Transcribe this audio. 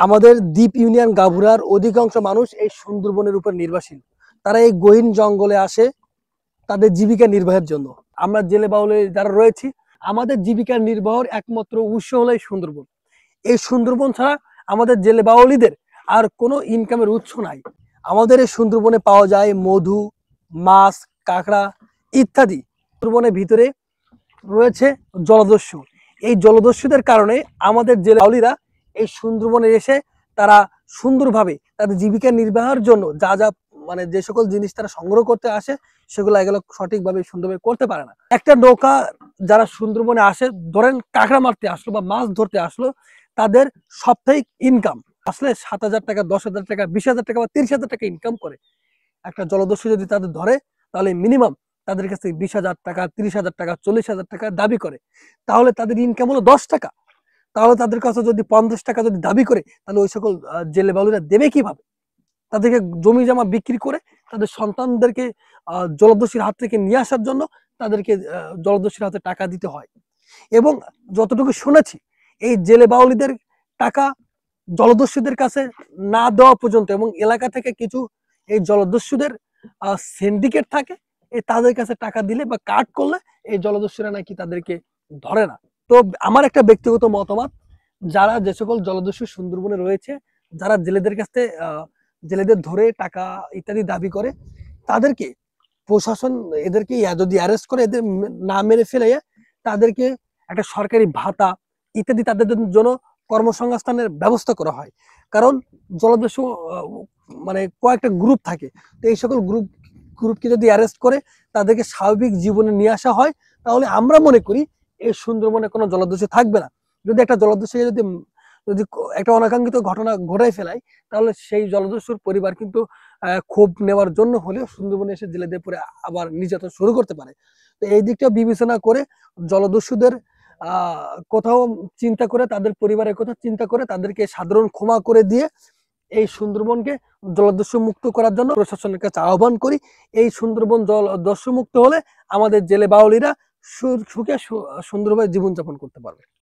আমাদের দ্বীপ ইউনিয়ন গাভুরার অধিকাংশ মানুষ এই সুন্দরবনের উপর নির্ভরশীল। তারা এই গহীন জঙ্গলে আসে তাদের জীবিকা নির্বাহের জন্য। আমরা জেলে বাউলে যারা রয়েছি, আমাদের জীবিকা নির্বাহের একমাত্র উৎস হলো এই সুন্দরবন। এই সুন্দরবন ছাড়া আমাদের জেলে বাউলিদের আর কোনো ইনকামের উৎস নাই। আমাদের এই সুন্দরবনে পাওয়া যায় মধু, মাছ, কাঁকড়া ইত্যাদি। সুন্দরবনের ভিতরে রয়েছে জলদস্যু। এই জলদস্যুদের কারণে আমাদের জেলে বাউলিরা এই সুন্দরবনে এসে তারা সুন্দরভাবে তাদের জীবিকা নির্বাহের জন্য যা যা মানে যে সকল জিনিস তারা সংগ্রহ করতে আসে সেগুলো এগুলো সঠিকভাবে সুন্দরভাবে করতে পারে না। একটা নৌকা যারা সুন্দরবনে আসে, ধরেন কাঁকড়া মারতে আসলো বা মাছ ধরতে আসলো, তাদের সাপ্তাহিক ইনকাম আসলে 7,000 টাকা, 10,000 টাকা, 20,000 টাকা বা 30,000 টাকা ইনকাম করে। একটা জলদস্যু যদি তাদের ধরে তাহলে মিনিমাম তাদের কাছে 20,000 টাকা, 30,000 টাকা, 40,000 টাকা দাবি করে। তাহলে তাদের ইনকাম হলো 10 টাকা। তাহলে তাদের কাছে যদি 50 টাকা যদি দাবি করে, তাহলে ওই সকল জেলে বাউলিরা দেবে কিভাবে? তাদেরকে জমি জমা বিক্রি করে তাদের সন্তানদেরকে জলদস্যুর হাত থেকে নিয়ে আসার জন্য তাদেরকে জলদস্যুর হাতে টাকা দিতে হয়। এবং যতটুকু শুনেছি, এই জেলে বাউলিদের টাকা জলদস্যুদের কাছে না দেওয়া পর্যন্ত, এবং এলাকা থেকে কিছু এই জলদস্যুদের সিন্ডিকেট থাকে, এই তাদের কাছে টাকা দিলে বা কাট করলে এই জলদস্যুরা নাকি তাদেরকে ধরে না। তো আমার একটা ব্যক্তিগত মতামত, যারা যে সকল জলদস্যু সুন্দরবনে রয়েছে, যারা জেলেদের কাছে জেলেদের ধরে টাকা ইত্যাদি দাবি করে, তাদেরকে প্রশাসন এদেরকে যদি অ্যারেস্ট করে, এদের না মেরে ফেলে তাদেরকে একটা সরকারি ভাতা ইত্যাদি তাদের জন্য কর্মসংস্থানের ব্যবস্থা করা হয়। কারণ জলদস্যু মানে কয়েকটা গ্রুপ থাকে, তো এই সকল গ্রুপকে যদি অ্যারেস্ট করে তাদেরকে স্বাভাবিক জীবনে নিয়ে আসা হয়, তাহলে আমরা মনে করি এই সুন্দরবনে কোনো জলদস্যু থাকবে না। যদি একটা জলদস্যু যদি যদি একটা অনাকাঙ্ক্ষিত ঘটনা ঘটাই ফেলায়, তাহলে সেই জলদস্যুর পরিবার কিন্তু ক্ষোভ নেওয়ার জন্য হলেও সুন্দরবনে এসে জেলেদের পরে আবার নির্যাতন শুরু করতে পারে। তো এই দিকটা বিবেচনা করে জলদস্যুদের কোথাও চিন্তা করে, তাদের পরিবারের কথা চিন্তা করে তাদেরকে সাধারণ ক্ষমা করে দিয়ে এই সুন্দরবনকে জলদস্যু মুক্ত করার জন্য প্রশাসনের কাছে আহ্বান করি। এই সুন্দরবন জলদস্যু মুক্ত হলে আমাদের জেলে বাউলিরা সুখে সুন্দরভাবে জীবনযাপন করতে পারবে।